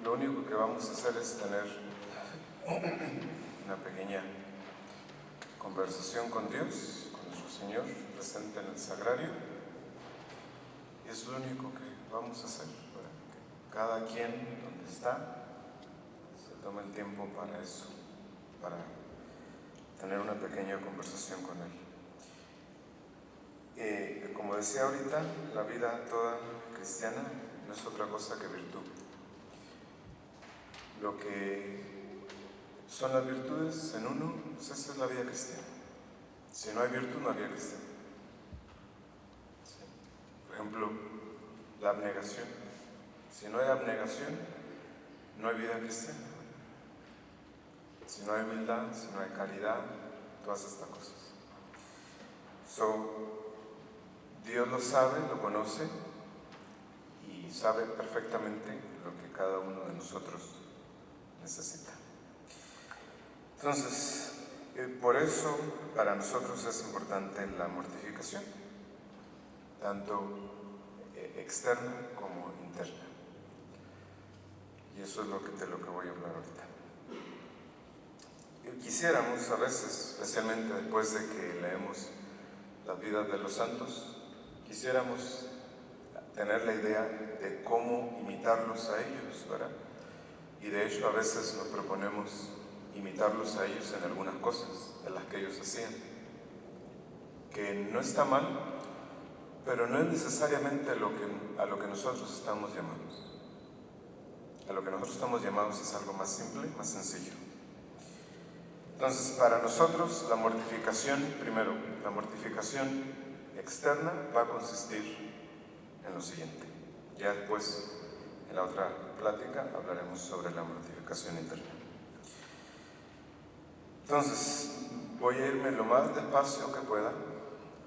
lo único que vamos a hacer es tener una pequeña conversación con Dios, con nuestro Señor, presente en el sagrario. Y es lo único que vamos a hacer, para que cada quien donde está se tome el tiempo para eso, para tener una pequeña conversación con Él. Como decía ahorita, la vida toda cristiana no es otra cosa que virtud. Lo que son las virtudes en uno, pues esa es la vida cristiana. Si no hay virtud, no hay vida cristiana. ¿Sí? Por ejemplo, la abnegación. Si no hay abnegación, no hay vida cristiana. Si no hay humildad, si no hay caridad, todas estas cosas. Dios lo sabe, lo conoce y sabe perfectamente lo que cada uno de nosotros necesita. Entonces, por eso para nosotros es importante la mortificación, tanto externa como interna. Y eso es de lo que voy a hablar ahorita. Quisiéramos a veces, especialmente después de que leemos las vidas de los santos, quisiéramos tener la idea de cómo imitarlos a ellos, ¿verdad? Y de hecho a veces nos proponemos imitarlos a ellos en algunas cosas de las que ellos hacían, que no está mal, pero no es necesariamente a lo que nosotros estamos llamados. A lo que nosotros estamos llamados es algo más simple, más sencillo. Entonces, para nosotros la mortificación, primero, la mortificación externa va a consistir en lo siguiente. Ya después, en la otra plática, hablaremos sobre la mortificación interna. Entonces, voy a irme lo más despacio que pueda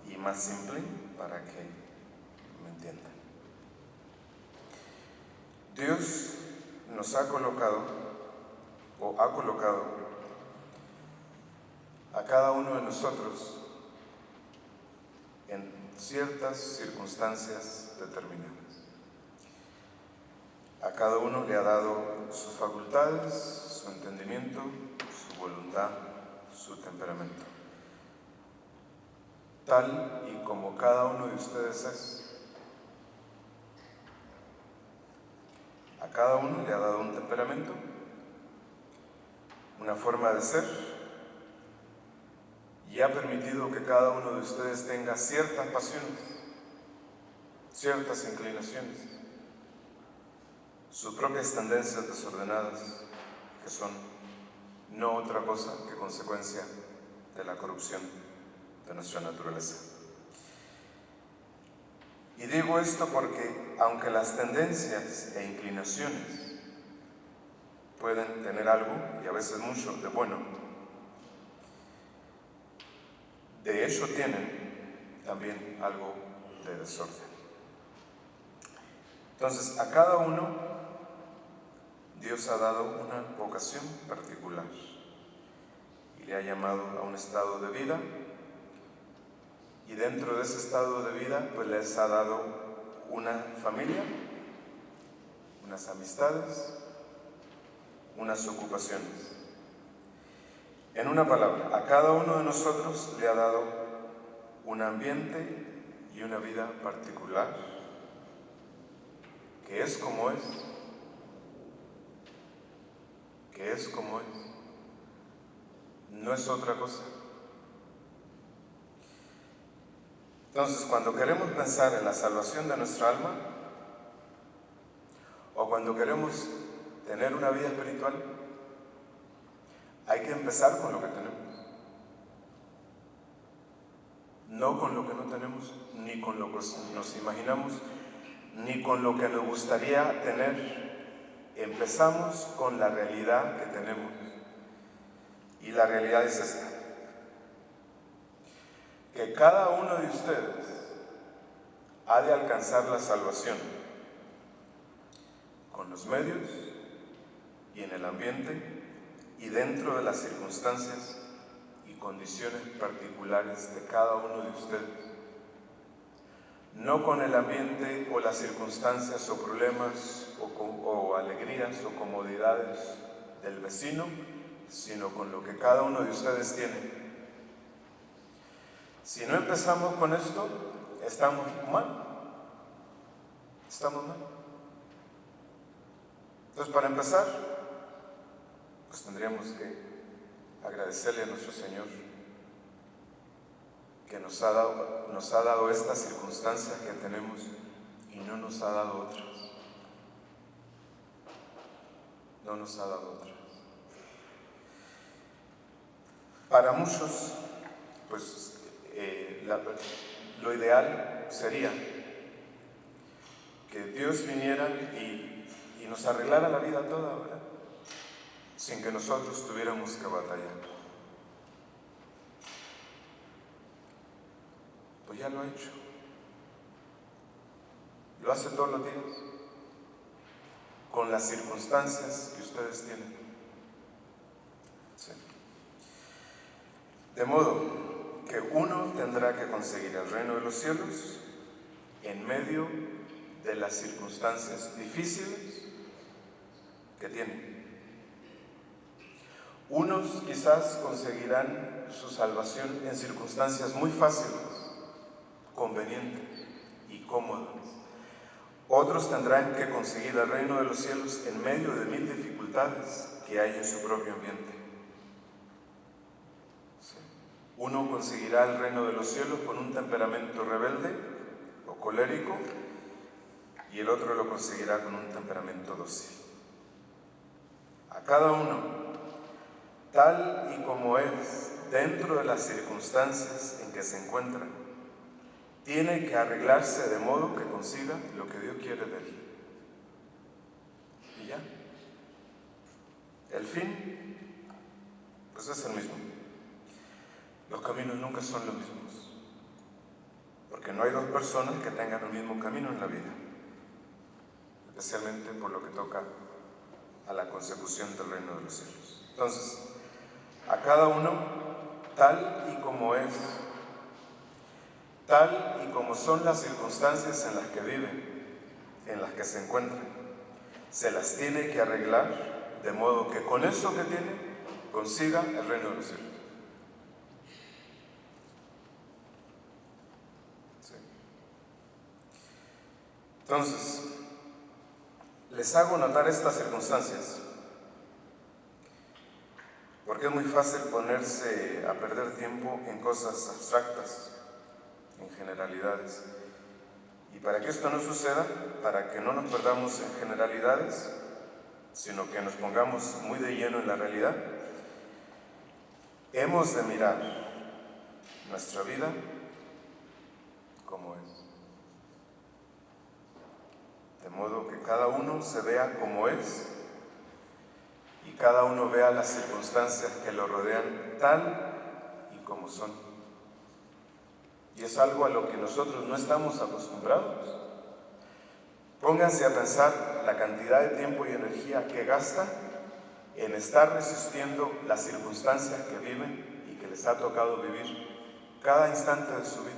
y más simple para que me entiendan. Dios nos ha colocado a cada uno de nosotros en ciertas circunstancias determinadas. A cada uno le ha dado sus facultades, su entendimiento, su voluntad, su temperamento. Tal y como cada uno de ustedes es. A cada uno le ha dado un temperamento, una forma de ser, y ha permitido que cada uno de ustedes tenga ciertas pasiones, ciertas inclinaciones, sus propias tendencias desordenadas, que son no otra cosa que consecuencia de la corrupción de nuestra naturaleza. Y digo esto porque, aunque las tendencias e inclinaciones pueden tener algo, y a veces mucho, de bueno, de hecho tienen también algo de desorden. Entonces, a cada uno Dios ha dado una vocación particular y le ha llamado a un estado de vida, y dentro de ese estado de vida pues les ha dado una familia, unas amistades, unas ocupaciones. En una palabra, a cada uno de nosotros le ha dado un ambiente y una vida particular, que es como es, no es otra cosa. Entonces, cuando queremos pensar en la salvación de nuestra alma, o cuando queremos tener una vida espiritual, hay que empezar con lo que tenemos. No con lo que no tenemos, ni con lo que nos imaginamos, ni con lo que nos gustaría tener. Empezamos con la realidad que tenemos. Y la realidad es esta: que cada uno de ustedes ha de alcanzar la salvación con los medios y en el ambiente y dentro de las circunstancias y condiciones particulares de cada uno de ustedes. no con el ambiente o las circunstancias o problemas o alegrías o comodidades del vecino, sino con lo que cada uno de ustedes tiene. Si no empezamos con esto, estamos mal. Estamos mal. Entonces, para empezar, pues tendríamos que agradecerle a nuestro Señor que nos ha dado estas circunstancias que tenemos y no nos ha dado otras. No nos ha dado otras. Para muchos, pues lo ideal sería que Dios viniera y nos arreglara la vida toda, ¿verdad? Sin que nosotros tuviéramos que batallar. Pues ya lo ha hecho. Lo hace todos los días, con las circunstancias que ustedes tienen. Sí. De modo que uno tendrá que conseguir el reino de los cielos en medio de las circunstancias difíciles que tiene. Unos quizás conseguirán su salvación en circunstancias muy fáciles, convenientes y cómodas. Otros tendrán que conseguir el reino de los cielos en medio de 1000 dificultades que hay en su propio ambiente. Sí. Uno conseguirá el reino de los cielos con un temperamento rebelde o colérico, y el otro lo conseguirá con un temperamento dócil. A cada uno, tal y como es, dentro de las circunstancias en que se encuentra, tiene que arreglarse de modo que consiga lo que Dios quiere de él. Y ya. El fin, pues es el mismo. Los caminos nunca son los mismos, porque no hay dos personas que tengan el mismo camino en la vida, especialmente por lo que toca a la consecución del reino de los cielos. Entonces, a cada uno, tal y como es, tal y como son las circunstancias en las que vive, en las que se encuentra, se las tiene que arreglar de modo que con eso que tiene consiga el reino de los cielos. Sí. Entonces, les hago notar estas circunstancias porque es muy fácil ponerse a perder tiempo en cosas abstractas, en generalidades. Y para que esto no suceda, para que no nos perdamos en generalidades, sino que nos pongamos muy de lleno en la realidad, hemos de mirar nuestra vida como es. De modo que cada uno se vea como es y cada uno vea las circunstancias que lo rodean tal y como son. Y es algo a lo que nosotros no estamos acostumbrados. Pónganse a pensar la cantidad de tiempo y energía que gastan en estar resistiendo las circunstancias que viven y que les ha tocado vivir cada instante de su vida.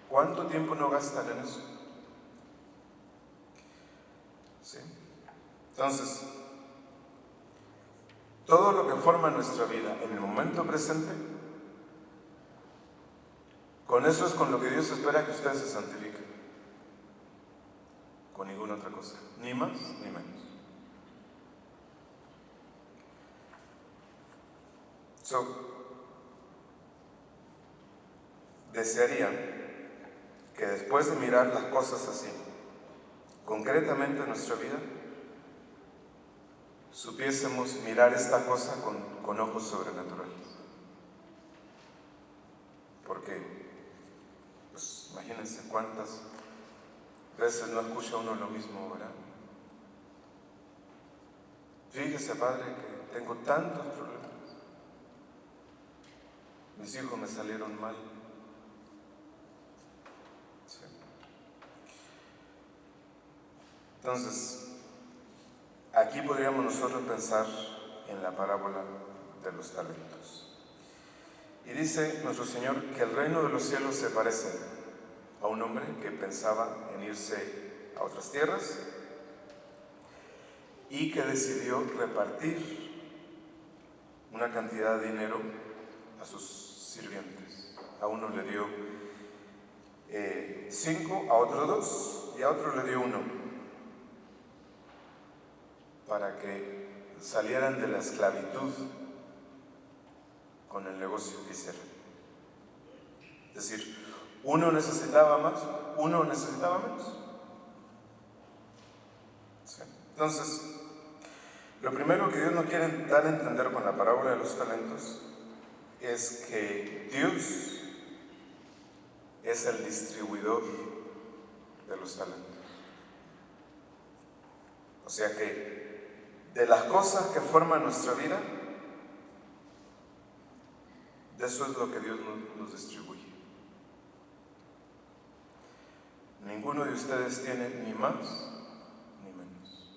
¿Cuánto tiempo no gastan en eso? ¿Sí? Entonces, todo lo que forma nuestra vida en el momento presente, con eso es con lo que Dios espera que ustedes se santifiquen. Con ninguna otra cosa, ni más ni menos. Desearía que después de mirar las cosas así, concretamente en nuestra vida, supiésemos mirar esta cosa con ojos sobrenaturales. Porque, pues, imagínense cuántas veces no escucha uno lo mismo, ¿verdad? Fíjese, padre, que tengo tantos problemas. Mis hijos me salieron mal. Sí. Entonces, aquí podríamos nosotros pensar en la parábola de los talentos. Y dice nuestro Señor que el reino de los cielos se parece a un hombre que pensaba en irse a otras tierras y que decidió repartir una cantidad de dinero a sus sirvientes. A uno le dio 5, a otro 2 y a otro le dio 1, para que salieran de la esclavitud con el negocio que hicieron. Es decir, uno necesitaba más, uno necesitaba menos. ¿Sí? Entonces, lo primero que Dios nos quiere dar a entender con la parábola de los talentos es que Dios es el distribuidor de los talentos. O sea que de las cosas que forman nuestra vida, de eso es lo que Dios nos distribuye. Ninguno de ustedes tiene ni más ni menos.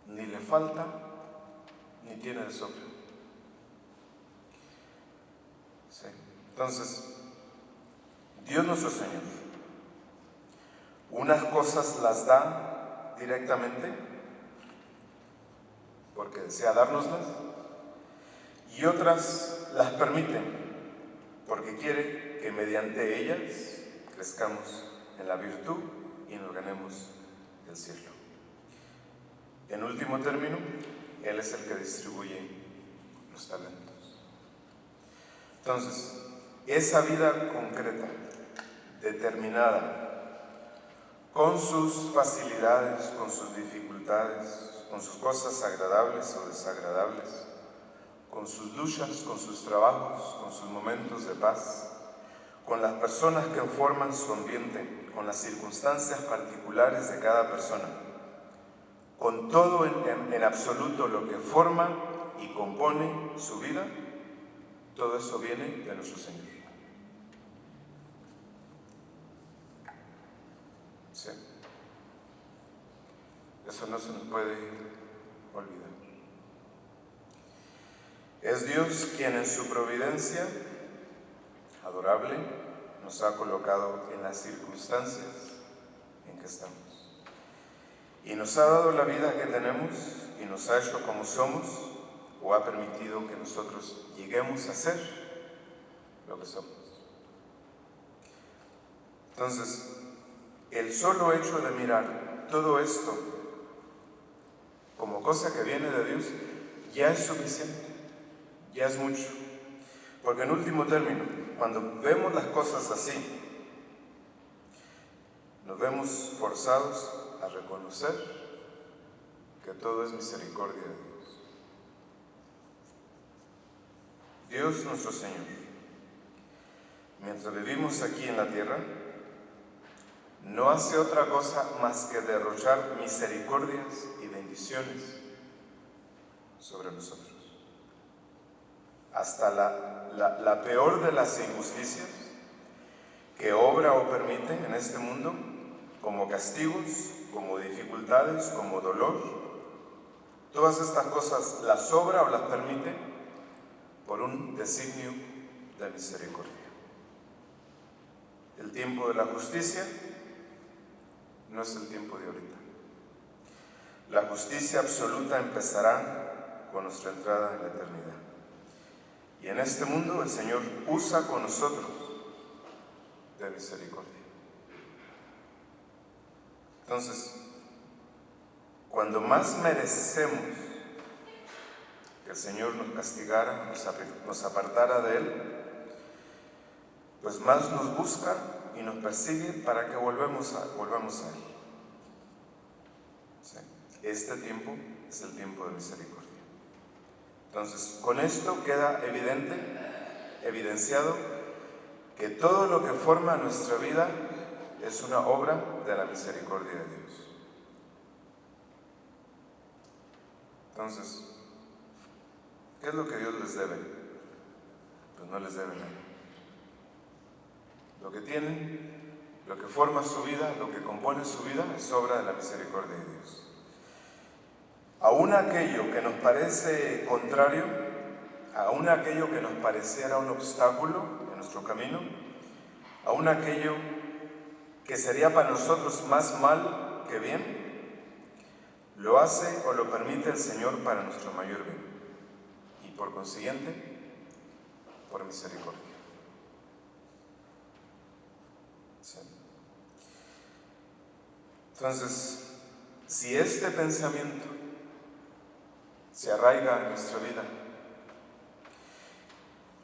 Ni le falta, ni tiene de sobra. ¿Sí? Entonces, Dios nuestro Señor, unas cosas las da directamente, porque desea dárnoslas, y otras las permite, porque quiere que mediante ellas crezcamos en la virtud y nos ganemos el cielo. En último término, Él es el que distribuye los talentos. Entonces, esa vida concreta, determinada, con sus facilidades, con sus dificultades, con sus cosas agradables o desagradables, con sus luchas, con sus trabajos, con sus momentos de paz, con las personas que forman su ambiente, con las circunstancias particulares de cada persona, con todo en absoluto lo que forma y compone su vida, todo eso viene de nuestro Señor. Sí. Eso no se nos puede olvidar. Es Dios quien en su providencia adorable nos ha colocado en las circunstancias en que estamos. Y nos ha dado la vida que tenemos y nos ha hecho como somos, o ha permitido que nosotros lleguemos a ser lo que somos. Entonces, el solo hecho de mirar todo esto como cosa que viene de Dios ya es suficiente, ya es mucho. Porque en último término, cuando vemos las cosas así, nos vemos forzados a reconocer que todo es misericordia de Dios. Dios nuestro Señor, mientras vivimos aquí en la tierra, no hace otra cosa más que derrochar misericordias y bendiciones sobre nosotros. Hasta la peor de las injusticias que obra o permite en este mundo, como castigos, como dificultades, como dolor, todas estas cosas las obra o las permite por un designio de misericordia. El tiempo de la justicia no es el tiempo de ahorita. La justicia absoluta empezará con nuestra entrada en la eternidad. Y en este mundo el Señor usa con nosotros de misericordia. Entonces, cuando más merecemos que el Señor nos castigara, nos apartara de Él, pues más nos busca y nos persigue para que volvamos a Él. ¿Sí? Este tiempo es el tiempo de misericordia. Entonces, con esto queda evidenciado que todo lo que forma nuestra vida es una obra de la misericordia de Dios. Entonces, ¿qué es lo que Dios les debe? Pues no les debe nada. Lo que tienen, lo que forma su vida, lo que compone su vida, es obra de la misericordia de Dios. Aún aquello que nos parece contrario aún aquello que nos pareciera un obstáculo en nuestro camino, aún aquello que sería para nosotros más mal que bien, lo hace o lo permite el Señor para nuestro mayor bien y por consiguiente, por misericordia. Sí. Entonces, si este pensamiento se arraiga en nuestra vida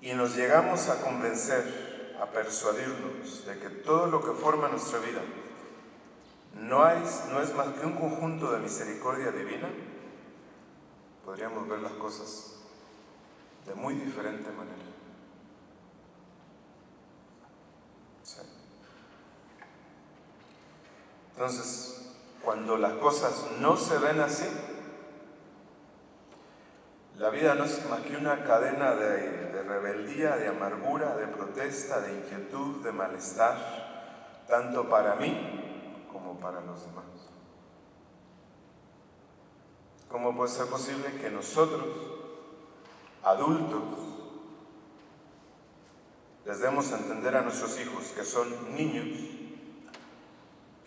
y nos llegamos a convencer, a persuadirnos de que todo lo que forma nuestra vida no es más que un conjunto de misericordia divina, podríamos ver las cosas de muy diferente manera. Sí. Entonces, cuando las cosas no se ven así, la vida no es más que una cadena de rebeldía, de amargura, de protesta, de inquietud, de malestar, tanto para mí como para los demás. ¿Cómo puede ser posible que nosotros, adultos, les demos a entender a nuestros hijos que son niños,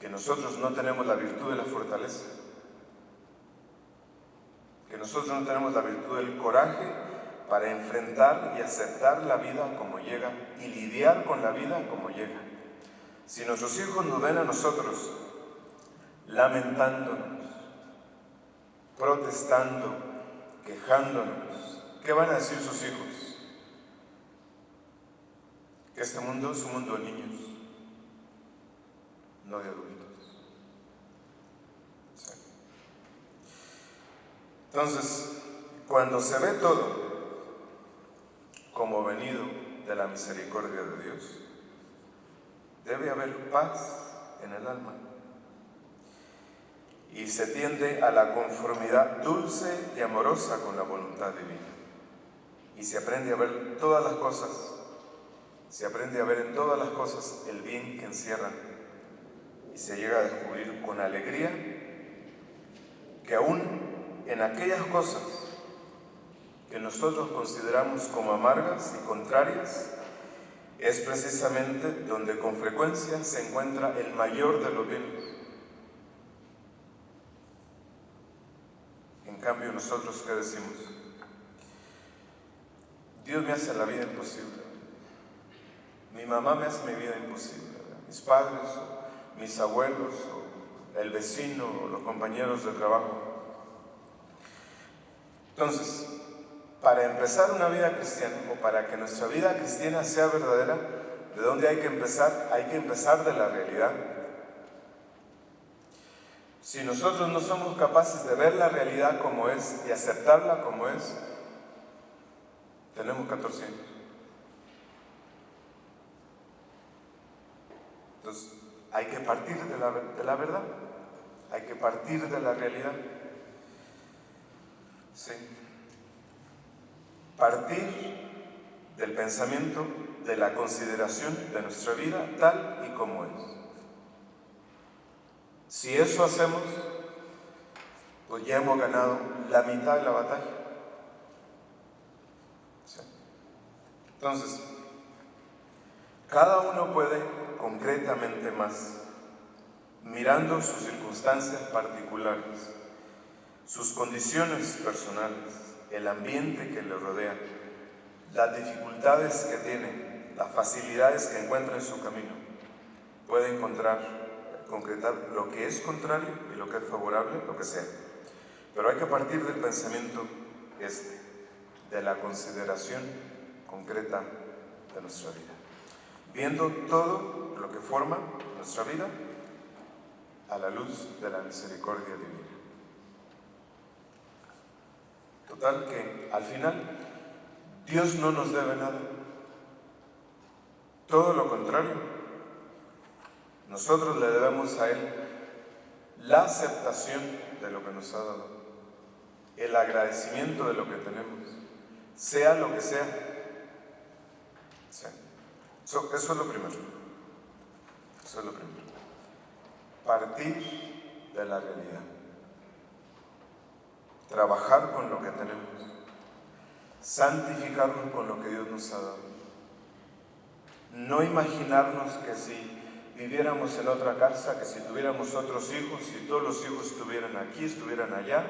que nosotros no tenemos la virtud de la fortaleza, que nosotros no tenemos la virtud del coraje para enfrentar y aceptar la vida como llega y lidiar con la vida como llega? Si nuestros hijos nos ven a nosotros lamentándonos, protestando, quejándonos, ¿qué van a decir sus hijos? Que este mundo es un mundo de niños, no de adultos. Sí. Entonces, cuando se ve todo como venido de la misericordia de Dios, debe haber paz en el alma y se tiende a la conformidad dulce y amorosa con la voluntad divina y se aprende a ver todas las cosas, se aprende a ver en todas las cosas el bien que encierran y se llega a descubrir con alegría que aún en aquellas cosas que nosotros consideramos como amargas y contrarias, es precisamente donde con frecuencia se encuentra el mayor de los bienes. En cambio, nosotros, ¿qué decimos? Dios me hace la vida imposible. Mi mamá me hace mi vida imposible. Mis padres, o mis abuelos, o el vecino, o los compañeros de trabajo. Entonces, para empezar una vida cristiana, o para que nuestra vida cristiana sea verdadera, ¿de dónde hay que empezar? Hay que empezar de la realidad. Si nosotros no somos capaces de ver la realidad como es y aceptarla como es, tenemos 14 años. Entonces, hay que partir de la verdad, hay que partir de la realidad. Sí. Partir del pensamiento, de la consideración de nuestra vida tal y como es. Si eso hacemos, pues ya hemos ganado la mitad de la batalla. ¿Sí? Entonces, cada uno puede concretamente más, mirando sus circunstancias particulares, sus condiciones personales, el ambiente que le rodea, las dificultades que tiene, las facilidades que encuentra en su camino, puede concretar lo que es contrario y lo que es favorable, lo que sea. Pero hay que partir del pensamiento de la consideración concreta de nuestra vida, viendo todo lo que forma nuestra vida a la luz de la misericordia divina. Total que al final Dios no nos debe nada, todo lo contrario. Nosotros le debemos a Él la aceptación de lo que nos ha dado, el agradecimiento de lo que tenemos, sea lo que sea. Sí. Eso es lo primero. Eso es lo primero. Partir de la realidad. Trabajar con lo que tenemos. santificarnos con lo que Dios nos ha dado. No imaginarnos que si viviéramos en otra casa, que si tuviéramos otros hijos, si todos los hijos estuvieran aquí, estuvieran allá,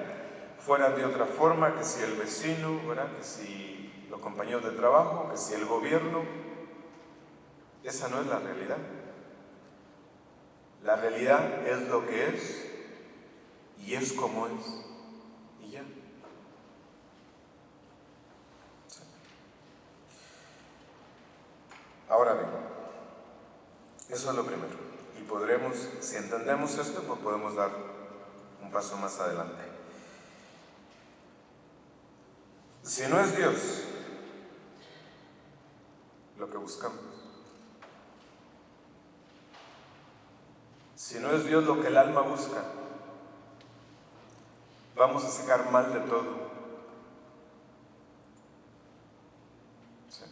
fueran de otra forma, que si el vecino, ¿verdad?, que si los compañeros de trabajo, que si el gobierno. Esa no es la realidad. La realidad es lo que es y es como es y ya. Ahora bien, eso es lo primero. Y podremos, si entendemos esto, pues podemos dar un paso más adelante. Si no es Dios lo que buscamos, si no es Dios lo que el alma busca, vamos a sacar mal de todo. ¿Sí?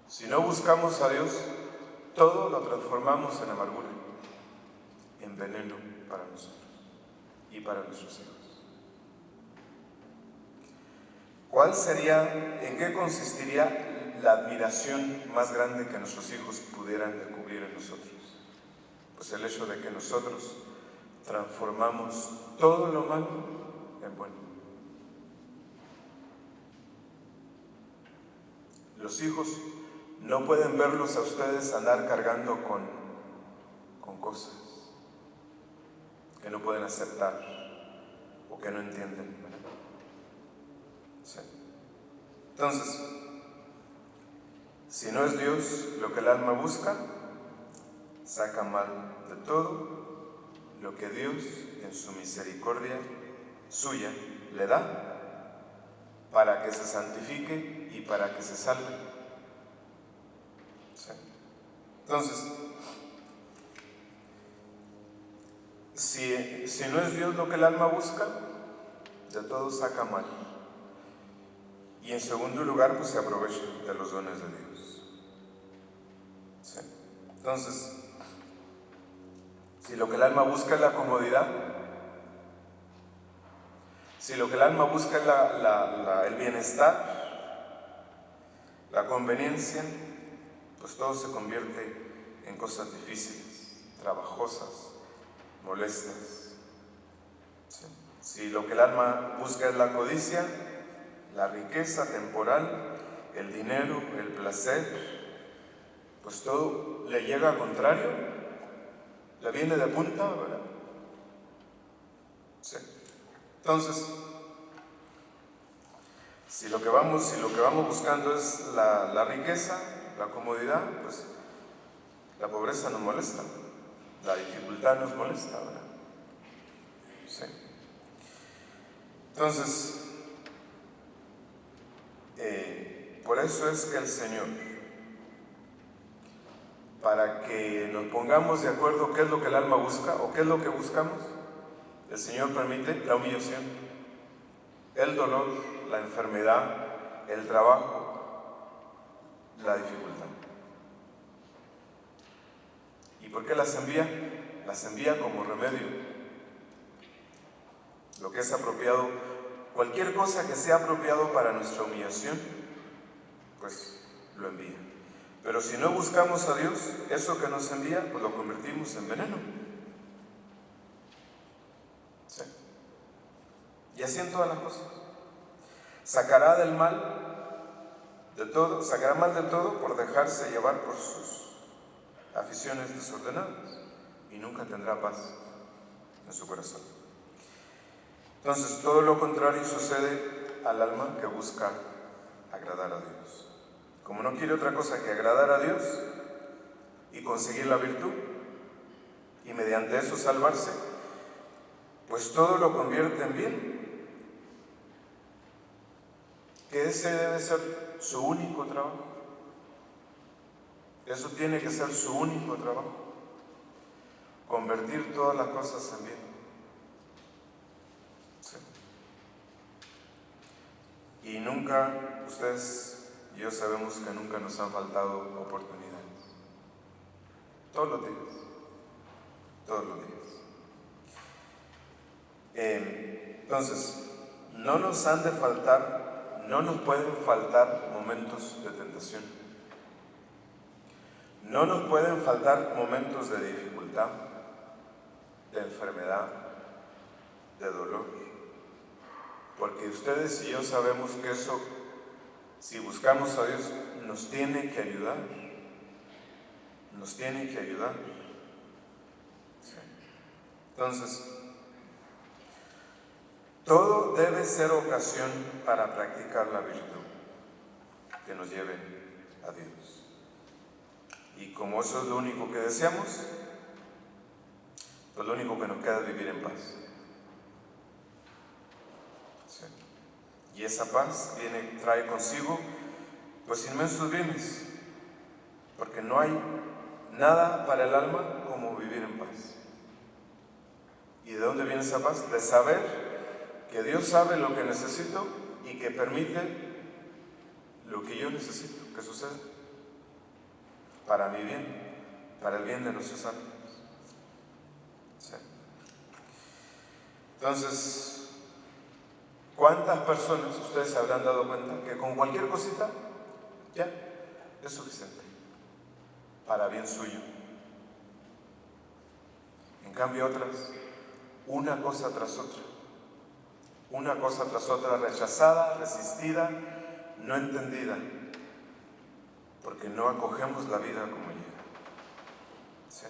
Si no buscamos a Dios, todo lo transformamos en amargura, en veneno para nosotros y para nuestros hijos. ¿Cuál sería, en qué consistiría la admiración más grande que nuestros hijos pudieran descubrir en nosotros? Pues el hecho de que nosotros transformamos todo lo malo en bueno. Los hijos no pueden verlos a ustedes andar cargando con cosas que no pueden aceptar o que no entienden. Sí. Entonces, si no es Dios lo que el alma busca, saca mal de todo lo que Dios en su misericordia suya le da para que se santifique y para que se salve. ¿Sí? Entonces, si no es Dios lo que el alma busca, de todo saca mal. Y en segundo lugar, pues se aprovecha de los dones de Dios. ¿Sí? Entonces, si lo que el alma busca es la comodidad, si lo que el alma busca es el bienestar, la conveniencia, pues todo se convierte en cosas difíciles, trabajosas, molestas. ¿Sí? Si lo que el alma busca es la codicia, la riqueza temporal, el dinero, el placer, pues todo le llega al contrario, le viene de punta, ¿verdad? Sí. Entonces, si lo que vamos buscando es la riqueza, la comodidad, pues la pobreza nos molesta, la dificultad nos molesta, ¿verdad? Sí. Entonces, por eso es que el Señor, para que nos pongamos de acuerdo qué es lo que el alma busca o qué es lo que buscamos, el Señor permite la humillación, el dolor, la enfermedad, el trabajo, la dificultad. ¿Y por qué las envía? Las envía como remedio. Lo que es apropiado, cualquier cosa que sea apropiado para nuestra humillación, pues lo envía. Pero si no buscamos a Dios, eso que nos envía, pues lo convertimos en veneno. ¿Sí? Y así en todas las cosas. Sacará mal de todo por dejarse llevar por sus aficiones desordenadas y nunca tendrá paz en su corazón. Entonces, todo lo contrario sucede al alma que busca agradar a Dios. Como no quiere otra cosa que agradar a Dios y conseguir la virtud y mediante eso salvarse, pues todo lo convierte en bien. Que ese debe ser su único trabajo. Eso tiene que ser su único trabajo. Convertir todas las cosas en bien. Sí. Y nunca, ustedes y yo sabemos que nunca nos han faltado oportunidades. Todos los días. Todos los días. Entonces, no nos han de faltar, no nos pueden faltar momentos de tentación. No nos pueden faltar momentos de dificultad, de enfermedad, de dolor. Porque ustedes y yo sabemos que eso, si buscamos a Dios, nos tiene que ayudar. Nos tiene que ayudar. Sí. Entonces, todo debe ser ocasión para practicar la virtud que nos lleve a Dios. Y como eso es lo único que deseamos, pues lo único que nos queda es vivir en paz. Sí. Y esa paz trae consigo pues inmensos bienes, porque no hay nada para el alma como vivir en paz. ¿Y de dónde viene esa paz? De saber que Dios sabe lo que necesito y que permite lo que yo necesito que suceda para mi bien, para el bien de nuestros almas. Sí. Entonces, ¿cuántas personas ustedes se habrán dado cuenta que con cualquier cosita ya es suficiente para bien suyo? En cambio otras, una cosa tras otra, rechazada, resistida, no entendida, porque no acogemos la vida como llega. ¿Sí?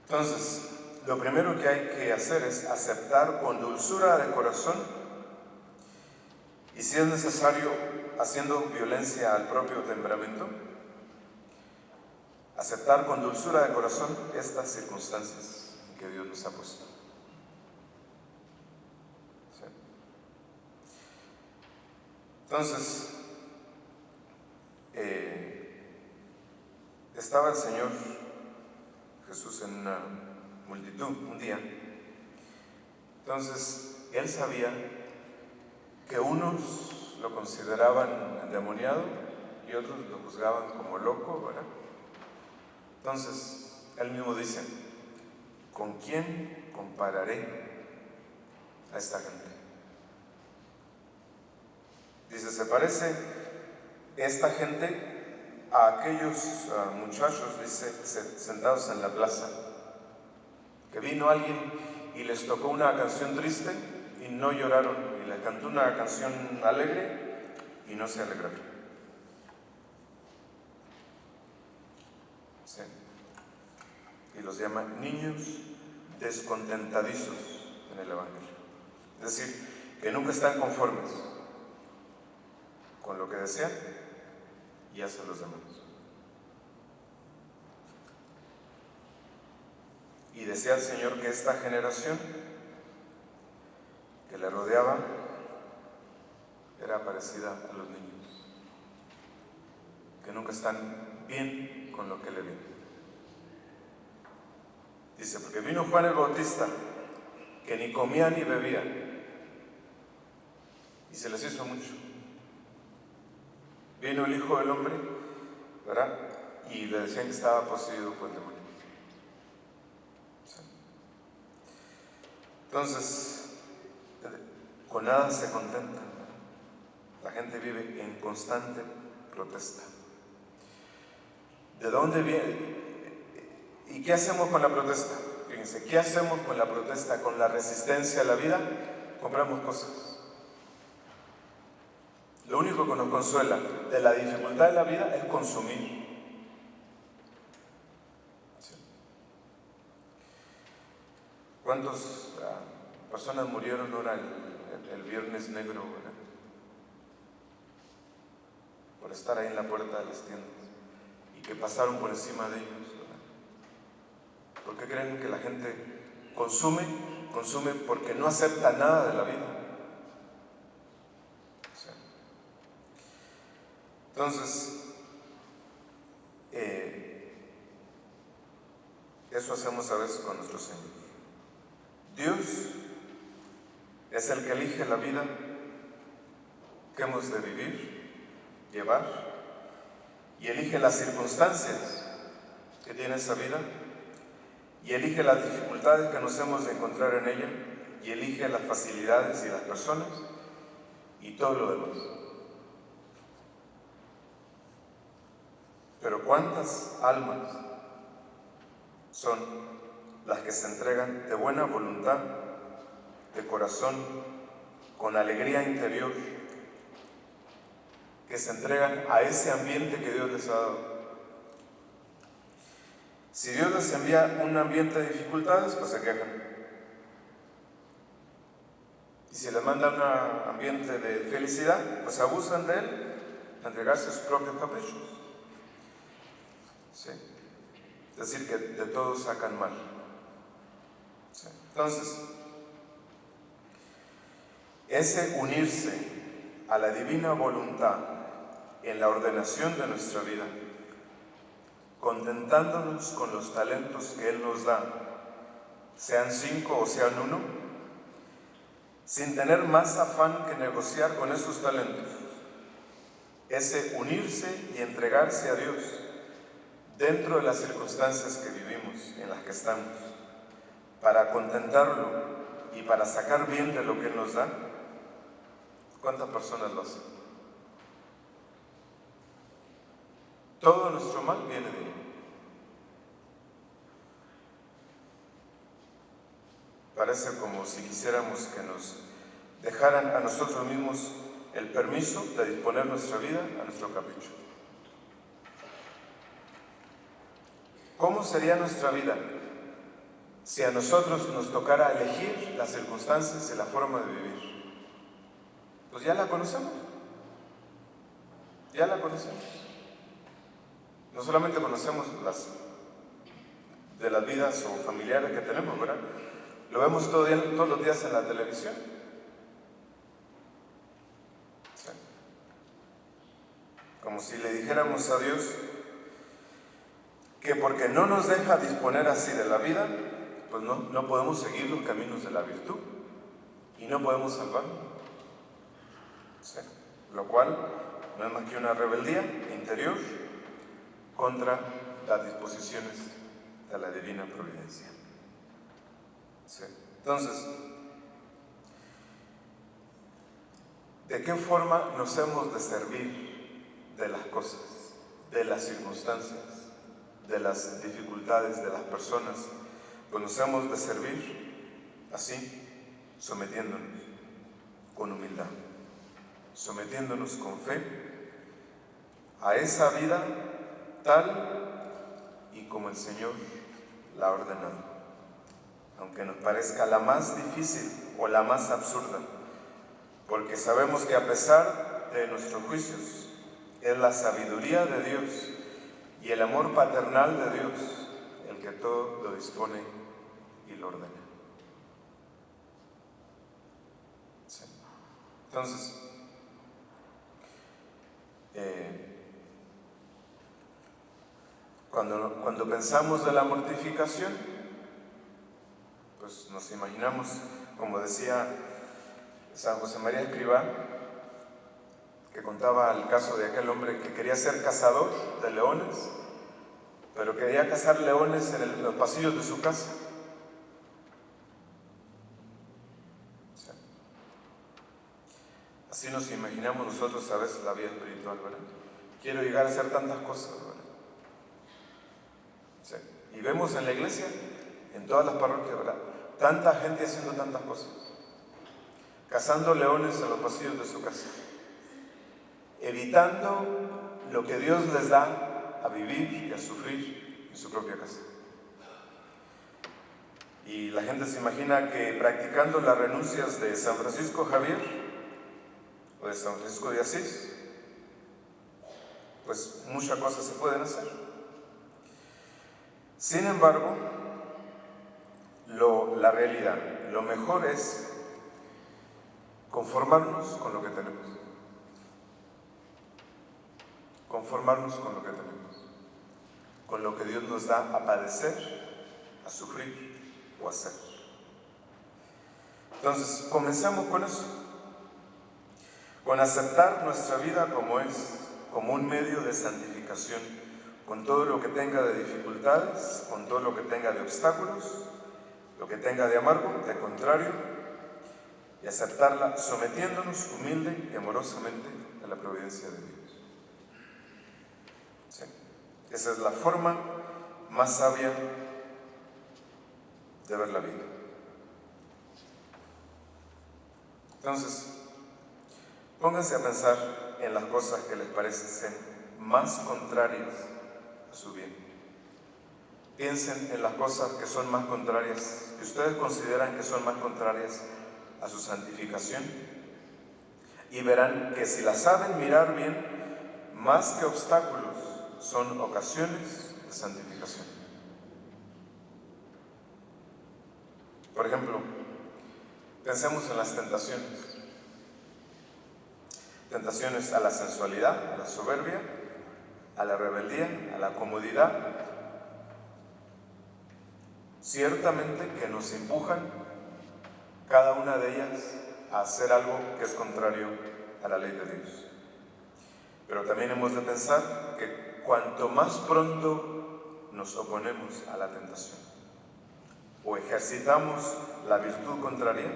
Entonces, lo primero que hay que hacer es aceptar con dulzura de corazón y, si es necesario, haciendo violencia al propio temperamento, aceptar con dulzura de corazón estas circunstancias que Dios nos ha puesto. ¿Sí? Entonces, estaba el Señor Jesús en una multitud un día. Entonces, Él sabía que unos lo consideraban endemoniado y otros lo juzgaban como loco, ¿verdad? Entonces, Él mismo dice: ¿con quién compararé a esta gente? Dice, se parece esta gente a aquellos muchachos, dice, sentados en la plaza, que vino alguien y les tocó una canción triste y no lloraron, y les cantó una canción alegre y no se alegraron. Sí. Y los llama niños descontentadizos en el Evangelio. Es decir, que nunca están conformes con lo que desean y hacen los demás. Y desea el Señor que esta generación que le rodeaba era parecida a los niños, que nunca están bien con lo que le viene. Dice, porque vino Juan el Bautista, que ni comía ni bebía, y se les hizo mucho. Vino el Hijo del Hombre, ¿verdad? Y le decían que estaba poseído por el demonio. Sí. Entonces, con nada se contentan, ¿verdad? La gente vive en constante protesta. ¿De dónde viene? ¿Y qué hacemos con la protesta? Fíjense, ¿qué hacemos con la protesta? Con la resistencia a la vida, compramos cosas. Lo único que nos consuela de la dificultad de la vida es consumir. Sí. ¿Cuántas personas murieron ahora el Viernes Negro, ¿verdad? Por estar ahí en la puerta de las tiendas y que pasaron por encima de ellos, ¿verdad? ¿Por qué creen que la gente consume? Consume porque no acepta nada de la vida. Sí. Entonces, eso hacemos a veces con nuestro Señor. Dios es el que elige la vida que hemos de vivir, llevar, y elige las circunstancias que tiene esa vida, y elige las dificultades que nos hemos de encontrar en ella, y elige las facilidades y las personas y todo lo demás. Pero ¿cuántas almas son las que se entregan de buena voluntad, de corazón, con alegría interior, que se entregan a ese ambiente que Dios les ha dado? Si Dios les envía un ambiente de dificultades, pues se quejan. Y si les manda un ambiente de felicidad, pues abusan de él, a entregarse a sus propios caprichos. ¿Sí? Es decir, que de todo sacan mal. ¿Sí? Entonces, ese unirse a la divina voluntad en la ordenación de nuestra vida, contentándonos con los talentos que Él nos da, sean 5 o sean 1, sin tener más afán que negociar con esos talentos, ese unirse y entregarse a Dios dentro de las circunstancias que vivimos, en las que estamos, para contentarlo y para sacar bien de lo que Él nos da. ¿Cuántas personas lo hacen? Todo nuestro mal viene de Él. Parece como si quisiéramos que nos dejaran a nosotros mismos el permiso de disponer nuestra vida a nuestro capricho. ¿Cómo sería nuestra vida si a nosotros nos tocara elegir las circunstancias y la forma de vivir? Pues ya la conocemos. Ya la conocemos. No solamente conocemos las de las vidas o familiares que tenemos, ¿verdad? Lo vemos todos los días en la televisión. ¿Sí? Como si le dijéramos a Dios que porque no nos deja disponer así de la vida, pues no podemos seguir los caminos de la virtud y no podemos salvarnos. ¿Sí? Lo cual no es más que una rebeldía interior contra las disposiciones de la divina providencia. ¿Sí? Entonces, ¿de qué forma nos hemos de servir de las cosas, de las circunstancias, de las dificultades de las personas? Pues nos hemos de servir así, sometiéndonos con humildad, sometiéndonos con fe a esa vida tal y como el Señor la ha ordenado, aunque nos parezca la más difícil o la más absurda, porque sabemos que a pesar de nuestros juicios, es la sabiduría de Dios y el amor paternal de Dios el que todo lo dispone y lo ordena. Sí. Entonces, cuando pensamos de la mortificación, pues nos imaginamos, como decía San José María Escrivá, que contaba el caso de aquel hombre que quería ser cazador de leones, pero quería cazar leones en los pasillos de su casa. ¿Sí? Así nos imaginamos nosotros a veces la vida espiritual, ¿verdad? Quiero llegar a hacer tantas cosas, ¿verdad? ¿Sí? Y vemos en la iglesia, en todas las parroquias, ¿verdad?, tanta gente haciendo tantas cosas, cazando leones en los pasillos de su casa, evitando lo que Dios les da a vivir y a sufrir en su propia casa. Y la gente se imagina que practicando las renuncias de San Francisco Javier o de San Francisco de Asís, pues muchas cosas se pueden hacer. Sin embargo, la realidad, lo mejor es conformarnos con lo que tenemos. Conformarnos con lo que tenemos, con lo que Dios nos da a padecer, a sufrir o a hacer. Entonces, comenzamos con eso, con aceptar nuestra vida como es, como un medio de santificación, con todo lo que tenga de dificultades, con todo lo que tenga de obstáculos, lo que tenga de amargo, de contrario, y aceptarla sometiéndonos humilde y amorosamente a la providencia de Dios. ¿Sí? Esa es la forma más sabia de ver la vida. Entonces, pónganse a pensar en las cosas que les parecen más contrarias a su bien. Piensen en las cosas que son más contrarias, que ustedes consideran que son más contrarias a su santificación, y verán que si las saben mirar bien, más que obstáculos, son ocasiones de santificación. Por ejemplo, pensemos en las tentaciones. Tentaciones a la sensualidad, a la soberbia, a la rebeldía, a la comodidad. Ciertamente que nos empujan, cada una de ellas, a hacer algo que es contrario a la ley de Dios. Pero también hemos de pensar que cuanto más pronto nos oponemos a la tentación o ejercitamos la virtud contraria,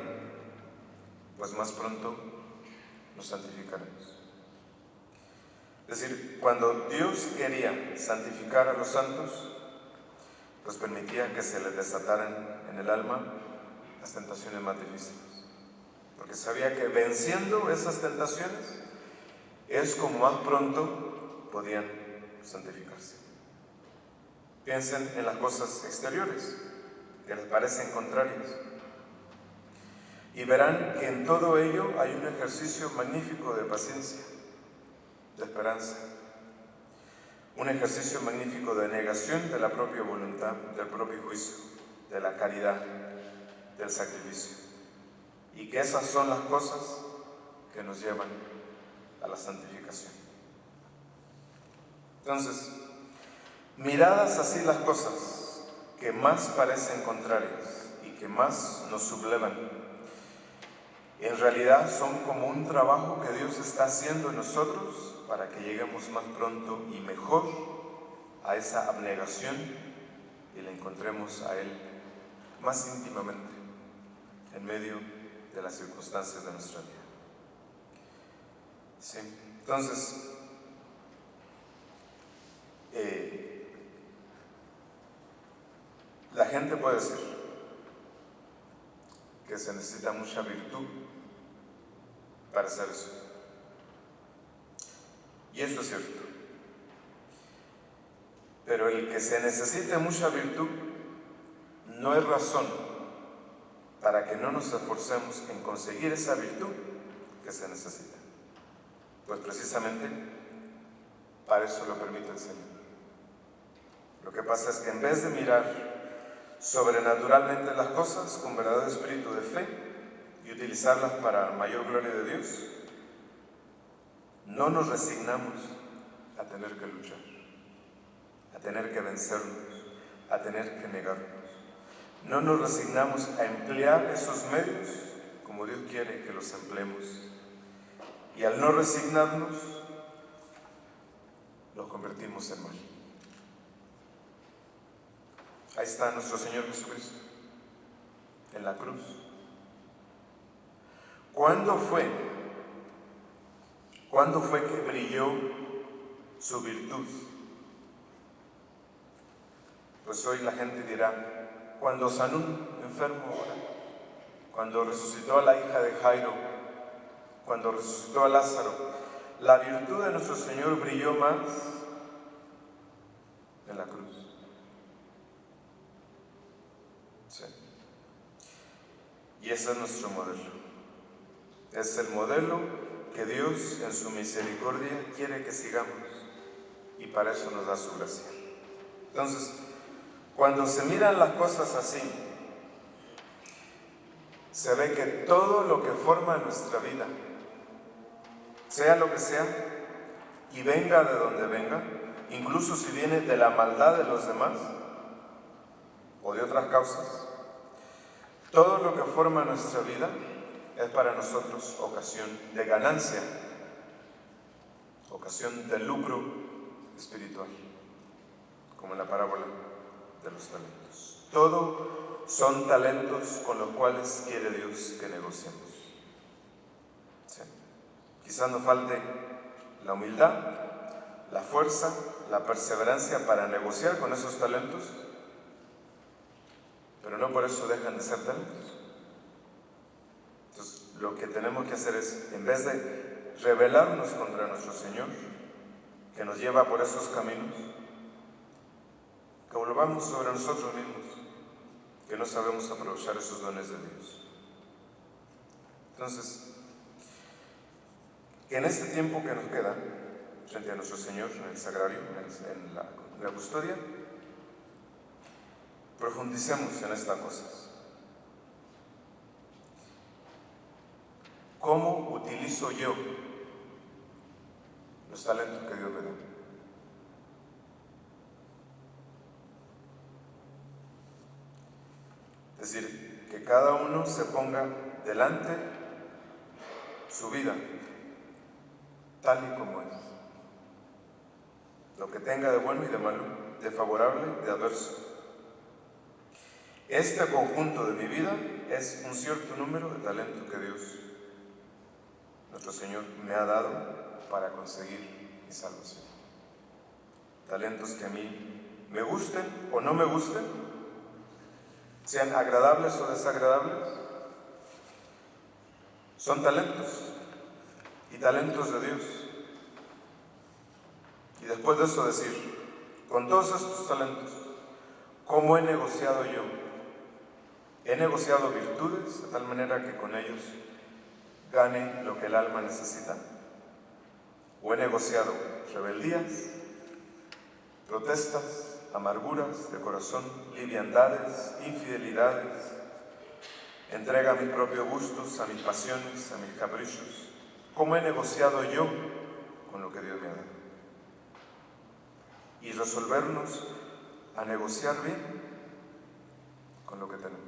pues más pronto nos santificaremos. Es decir, cuando Dios quería santificar a los santos, pues permitía que se les desataran en el alma las tentaciones más difíciles, porque sabía que venciendo esas tentaciones es como más pronto podían santificarse. Piensen en las cosas exteriores que les parecen contrarias y verán que en todo ello hay un ejercicio magnífico de paciencia, de esperanza, un ejercicio magnífico de negación de la propia voluntad, del propio juicio, de la caridad, del sacrificio, y que esas son las cosas que nos llevan a la santificación. Entonces, miradas así las cosas que más parecen contrarias y que más nos sublevan, en realidad son como un trabajo que Dios está haciendo en nosotros para que lleguemos más pronto y mejor a esa abnegación y le encontremos a Él más íntimamente en medio de las circunstancias de nuestra vida. Sí. Entonces, la gente puede decir que se necesita mucha virtud para hacer eso. Y eso es cierto. Pero el que se necesite mucha virtud no es razón para que no nos esforcemos en conseguir esa virtud que se necesita. Pues precisamente para eso lo permite el Señor. Lo que pasa es que en vez de mirar sobrenaturalmente las cosas con verdadero espíritu de fe y utilizarlas para mayor gloria de Dios, no nos resignamos a tener que luchar, a tener que vencernos, a tener que negarnos. No nos resignamos a emplear esos medios como Dios quiere que los empleemos. Y al no resignarnos, los convertimos en mal. Ahí está nuestro Señor Jesucristo, en la cruz. ¿Cuándo fue que brilló su virtud? Pues hoy la gente dirá, cuando sanó un enfermo, cuando resucitó a la hija de Jairo, cuando resucitó a Lázaro. La virtud de nuestro Señor brilló más en la cruz. Sí. Y ese es nuestro modelo. Es el modelo que Dios en su misericordia quiere que sigamos, y para eso nos da su gracia. Entonces, cuando se miran las cosas así, se ve que todo lo que forma nuestra vida, sea lo que sea, y venga de donde venga, incluso si viene de la maldad de los demás o de otras causas, todo lo que forma nuestra vida es para nosotros ocasión de ganancia, ocasión de lucro espiritual, como en la parábola de los talentos. Todo son talentos con los cuales quiere Dios que negociemos. Quizás nos falte la humildad, la fuerza, la perseverancia para negociar con esos talentos, pero no por eso dejan de ser talentos. Entonces, lo que tenemos que hacer es, en vez de rebelarnos contra nuestro Señor, que nos lleva por esos caminos, que volvamos sobre nosotros mismos, que no sabemos aprovechar esos dones de Dios. Entonces, que en este tiempo que nos queda frente a nuestro Señor, en el sagrario, en la custodia, profundicemos en estas cosas. ¿Cómo utilizo yo los talentos que Dios me da? Es decir, que cada uno se ponga delante su vida, tal y como es. Lo que tenga de bueno y de malo, de favorable y de adverso. Este conjunto de mi vida es un cierto número de talentos que Dios, nuestro Señor, me ha dado para conseguir mi salvación. Talentos que a mí me gusten o no me gusten, sean agradables o desagradables, son talentos y talentos de Dios. Y después de eso decir, con todos estos talentos, ¿cómo he negociado yo? He negociado virtudes de tal manera que con ellos gane lo que el alma necesita. O he negociado rebeldías, protestas, amarguras de corazón, liviandades, infidelidades, entrega a mis propios gustos, a mis pasiones, a mis caprichos. ¿Cómo he negociado yo con lo que Dios me ha dado? Y resolvernos a negociar bien con lo que tenemos.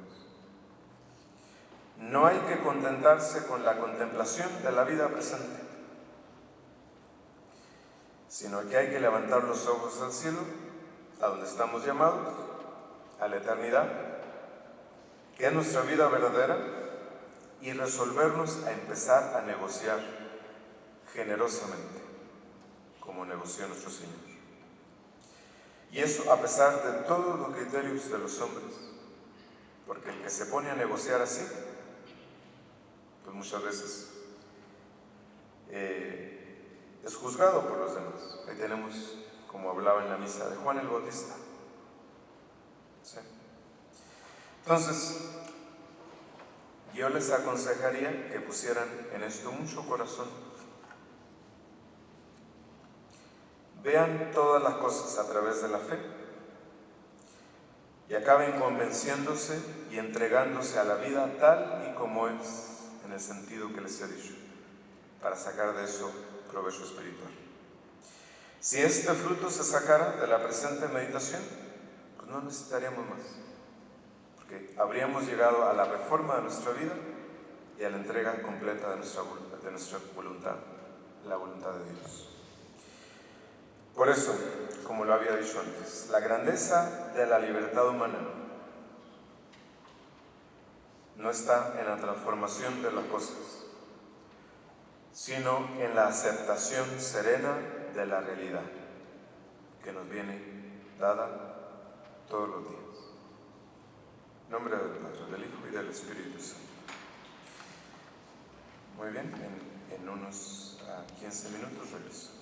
No hay que contentarse con la contemplación de la vida presente, sino que hay que levantar los ojos al cielo, a donde estamos llamados, a la eternidad, que es nuestra vida verdadera, y resolvernos a empezar a negociar generosamente, como negoció nuestro Señor. Y eso a pesar de todos los criterios de los hombres, porque el que se pone a negociar así, pues muchas veces es juzgado por los demás. Ahí tenemos, como hablaba en la misa, de Juan el Bautista. ¿Sí? Entonces, yo les aconsejaría que pusieran en esto mucho corazón. Vean todas las cosas a través de la fe y acaben convenciéndose y entregándose a la vida tal y como es, en el sentido que les he dicho, para sacar de eso provecho espiritual. Si este fruto se sacara de la presente meditación, pues no necesitaríamos más, porque habríamos llegado a la reforma de nuestra vida y a la entrega completa de nuestra voluntad, la voluntad de Dios. Por eso, como lo había dicho antes, la grandeza de la libertad humana no está en la transformación de las cosas, sino en la aceptación serena de la realidad que nos viene dada todos los días. En nombre del Padre, del Hijo y del Espíritu Santo. Muy bien, en unos 15 minutos regreso.